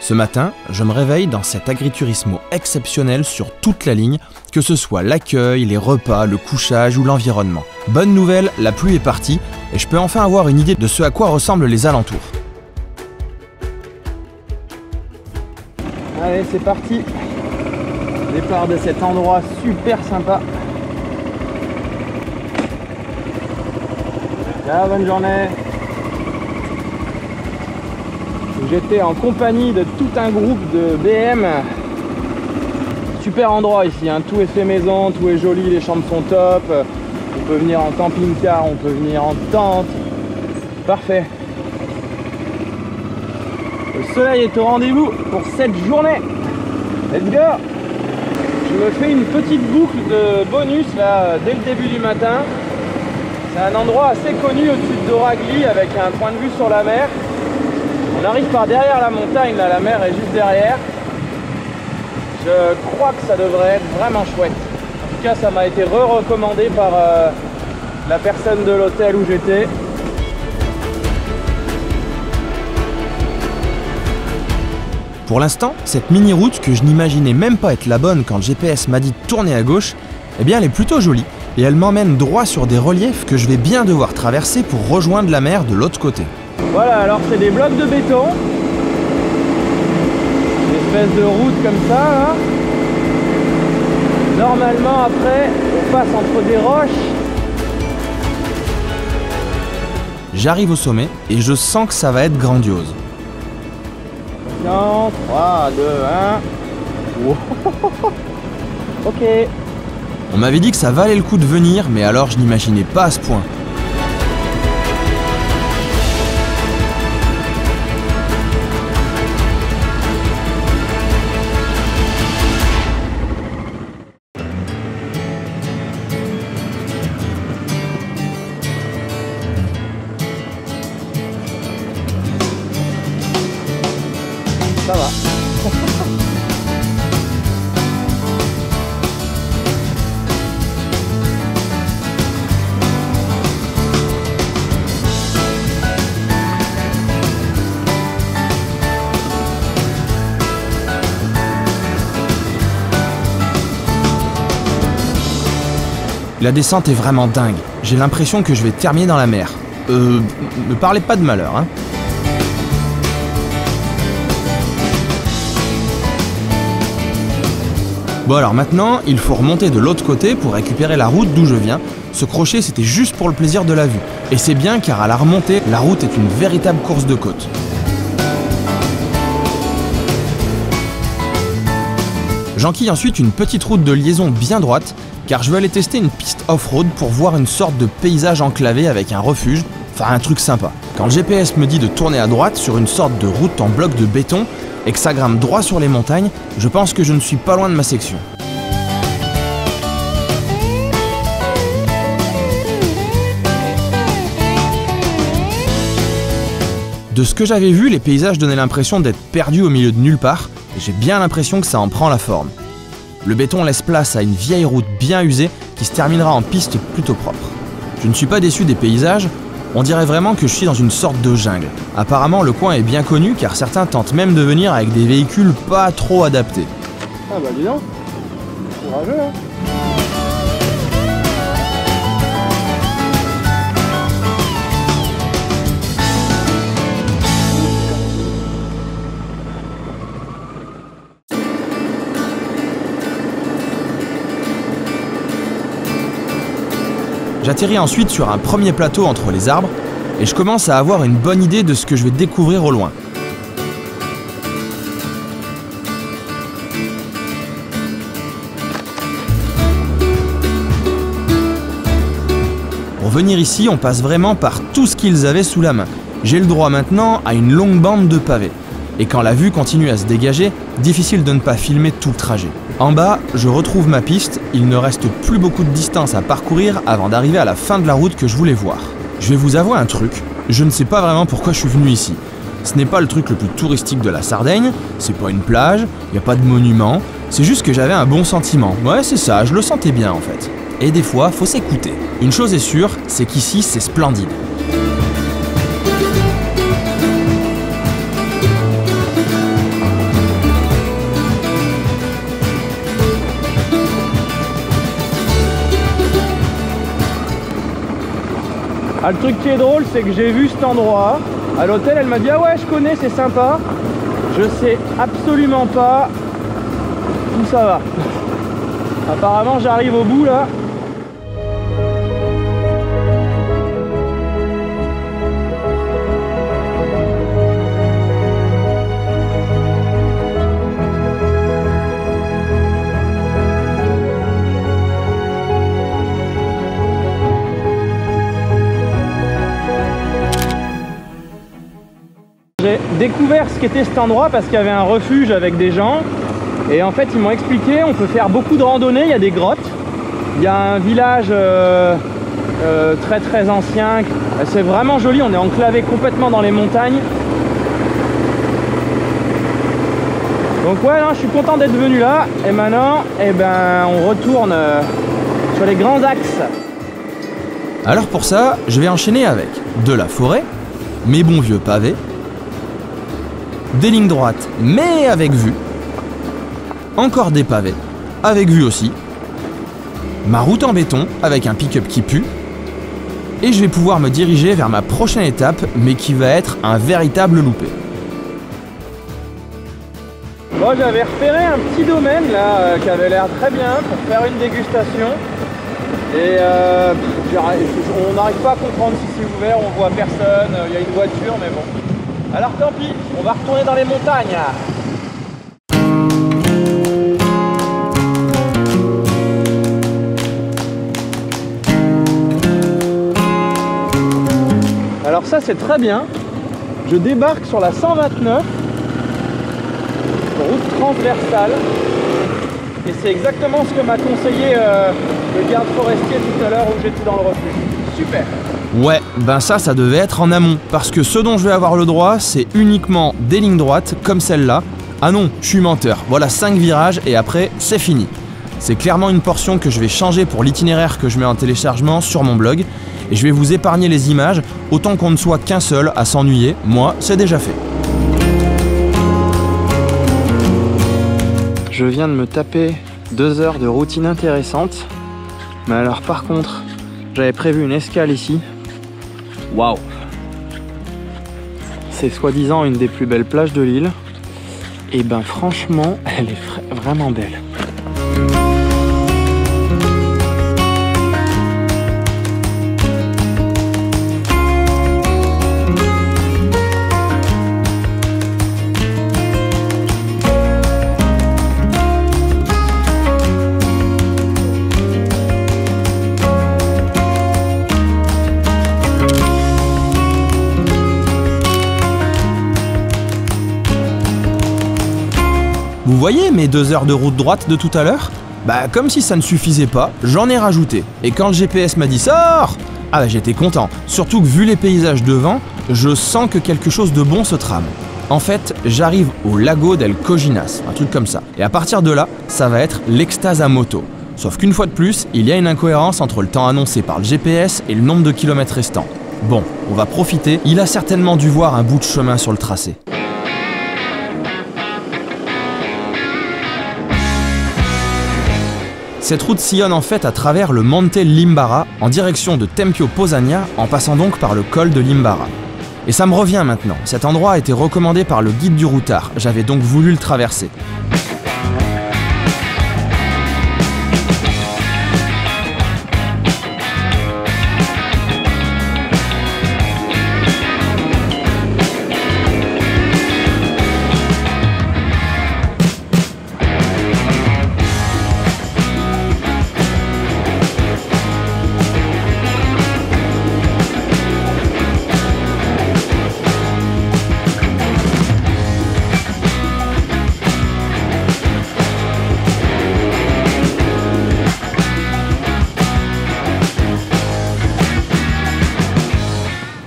Ce matin, je me réveille dans cet agriturismo exceptionnel sur toute la ligne, que ce soit l'accueil, les repas, le couchage ou l'environnement. Bonne nouvelle, la pluie est partie et je peux enfin avoir une idée de ce à quoi ressemblent les alentours. Allez, c'est parti. Départ de cet endroit super sympa. Ciao, bonne journée. J'étais en compagnie de tout un groupe de BM. Super endroit ici, hein. Tout est fait maison, tout est joli, les chambres sont top. On peut venir en camping-car, on peut venir en tente. Parfait. Le soleil est au rendez-vous pour cette journée. Let's go! Je me fais une petite boucle de bonus là dès le début du matin. C'est un endroit assez connu au-dessus de Doragli avec un point de vue sur la mer. On arrive par derrière la montagne, là, la mer est juste derrière. Je crois que ça devrait être vraiment chouette. En tout cas, ça m'a été recommandé par la personne de l'hôtel où j'étais. Pour l'instant, cette mini-route que je n'imaginais même pas être la bonne quand le GPS m'a dit de tourner à gauche, eh bien elle est plutôt jolie et elle m'emmène droit sur des reliefs que je vais bien devoir traverser pour rejoindre la mer de l'autre côté. Voilà, alors c'est des blocs de béton, une espèce de route comme ça, là. Normalement après, on passe entre des roches. J'arrive au sommet et je sens que ça va être grandiose. Non, 3, 2, 1. Wow. Ok. On m'avait dit que ça valait le coup de venir, mais alors je n'imaginais pas à ce point. Ça va. La descente est vraiment dingue. J'ai l'impression que je vais terminer dans la mer. Me parlez pas de malheur, hein. Bon alors maintenant, il faut remonter de l'autre côté pour récupérer la route d'où je viens. Ce crochet, c'était juste pour le plaisir de la vue. Et c'est bien car à la remontée, la route est une véritable course de côte. J'enquille ensuite une petite route de liaison bien droite, car je veux aller tester une piste off-road pour voir une sorte de paysage enclavé avec un refuge, enfin un truc sympa. Quand le GPS me dit de tourner à droite sur une sorte de route en bloc de béton, et que ça grimpe droit sur les montagnes, je pense que je ne suis pas loin de ma section. De ce que j'avais vu, les paysages donnaient l'impression d'être perdus au milieu de nulle part, et j'ai bien l'impression que ça en prend la forme. Le béton laisse place à une vieille route bien usée qui se terminera en piste plutôt propre. Je ne suis pas déçu des paysages, on dirait vraiment que je suis dans une sorte de jungle. Apparemment, le coin est bien connu car certains tentent même de venir avec des véhicules pas trop adaptés. Ah bah dis donc, courageux hein. J'atterris ensuite sur un premier plateau entre les arbres et je commence à avoir une bonne idée de ce que je vais découvrir au loin. Pour venir ici, on passe vraiment par tout ce qu'ils avaient sous la main. J'ai le droit maintenant à une longue bande de pavés. Et quand la vue continue à se dégager, difficile de ne pas filmer tout le trajet. En bas, je retrouve ma piste, il ne reste plus beaucoup de distance à parcourir avant d'arriver à la fin de la route que je voulais voir. Je vais vous avouer un truc, je ne sais pas vraiment pourquoi je suis venu ici. Ce n'est pas le truc le plus touristique de la Sardaigne, c'est pas une plage, il n'y a pas de monument, c'est juste que j'avais un bon sentiment. Ouais, c'est ça, je le sentais bien en fait. Et des fois, faut s'écouter. Une chose est sûre, c'est qu'ici, c'est splendide. Ah, le truc qui est drôle, c'est que j'ai vu cet endroit à l'hôtel, elle m'a dit ah ouais je connais, c'est sympa. Je sais absolument pas où ça va. Apparemment j'arrive au bout là. J'ai découvert ce qu'était cet endroit parce qu'il y avait un refuge avec des gens et en fait ils m'ont expliqué on peut faire beaucoup de randonnées, il y a des grottes, il y a un village très ancien, c'est vraiment joli, on est enclavé complètement dans les montagnes. Donc ouais, non, je suis content d'être venu là et maintenant on retourne sur les grands axes. Alors pour ça, je vais enchaîner avec de la forêt, mes bons vieux pavés, des lignes droites mais avec vue, encore des pavés, avec vue aussi, ma route en béton avec un pick-up qui pue, et je vais pouvoir me diriger vers ma prochaine étape mais qui va être un véritable loupé. Bon, j'avais repéré un petit domaine là qui avait l'air très bien pour faire une dégustation et on n'arrive pas à comprendre si c'est ouvert, on voit personne, il y a une voiture mais bon. Alors tant pis, on va retourner dans les montagnes. Alors ça c'est très bien. Je débarque sur la 129, route transversale. Et c'est exactement ce que m'a conseillé le garde forestier tout à l'heure où j'étais dans le refuge. Super. Ouais, ben ça devait être en amont, parce que ce dont je vais avoir le droit, c'est uniquement des lignes droites, comme celle-là. Ah non, je suis menteur, voilà 5 virages et après, c'est fini. C'est clairement une portion que je vais changer pour l'itinéraire que je mets en téléchargement sur mon blog, et je vais vous épargner les images, autant qu'on ne soit qu'un seul à s'ennuyer, moi, c'est déjà fait. Je viens de me taper 2 heures de routine intéressante, mais alors par contre, j'avais prévu une escale ici. Waouh! C'est soi-disant une des plus belles plages de l'île. Et ben franchement, elle est vraiment belle. Vous voyez mes 2 heures de route droite de tout à l'heure? Bah comme si ça ne suffisait pas, j'en ai rajouté. Et quand le GPS m'a dit sors, ah bah j'étais content. Surtout que vu les paysages devant, je sens que quelque chose de bon se trame. En fait, j'arrive au Lago del Coginas, un truc comme ça. Et à partir de là, ça va être l'extase à moto. Sauf qu'une fois de plus, il y a une incohérence entre le temps annoncé par le GPS et le nombre de kilomètres restants. Bon, on va profiter, il a certainement dû voir un bout de chemin sur le tracé. Cette route sillonne en fait à travers le Monte Limbara en direction de Tempio Posania en passant donc par le col de Limbara. Et ça me revient maintenant, cet endroit a été recommandé par le guide du routard, j'avais donc voulu le traverser.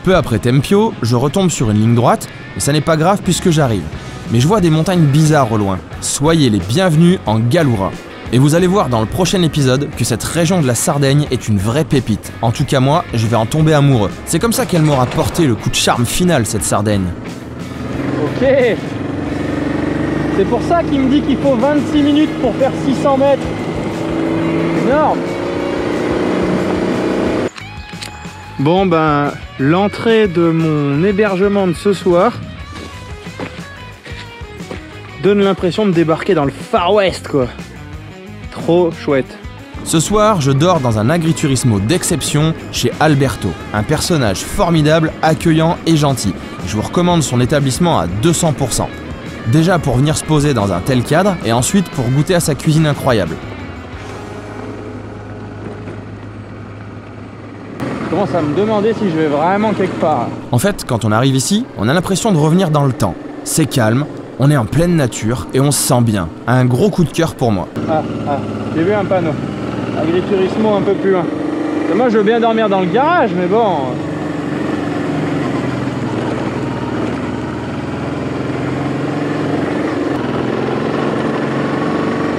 Peu après Tempio, je retombe sur une ligne droite, et ça n'est pas grave puisque j'arrive. Mais je vois des montagnes bizarres au loin. Soyez les bienvenus en Gallura. Et vous allez voir dans le prochain épisode que cette région de la Sardaigne est une vraie pépite. En tout cas moi, je vais en tomber amoureux. C'est comme ça qu'elle m'aura porté le coup de charme final, cette Sardaigne. Ok. C'est pour ça qu'il me dit qu'il faut 26 minutes pour faire 600 mètres. Énorme. Bon ben, l'entrée de mon hébergement de ce soir donne l'impression de débarquer dans le Far West quoi. Trop chouette. Ce soir, je dors dans un agriturismo d'exception chez Alberto, un personnage formidable, accueillant et gentil. Je vous recommande son établissement à 200%. Déjà pour venir se poser dans un tel cadre, et ensuite pour goûter à sa cuisine incroyable. Je commence à me demander si je vais vraiment quelque part. En fait, quand on arrive ici, on a l'impression de revenir dans le temps. C'est calme, on est en pleine nature et on se sent bien. Un gros coup de cœur pour moi. J'ai vu un panneau. Agriturismo un peu plus loin. Moi je veux bien dormir dans le garage, mais bon.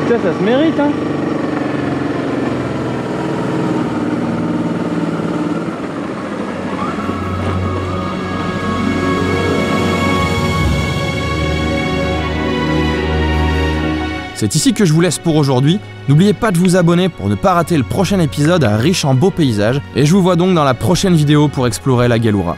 Putain, ça se mérite, hein. C'est ici que je vous laisse pour aujourd'hui. N'oubliez pas de vous abonner pour ne pas rater le prochain épisode riche en beaux paysages. Et je vous vois donc dans la prochaine vidéo pour explorer la Gallura.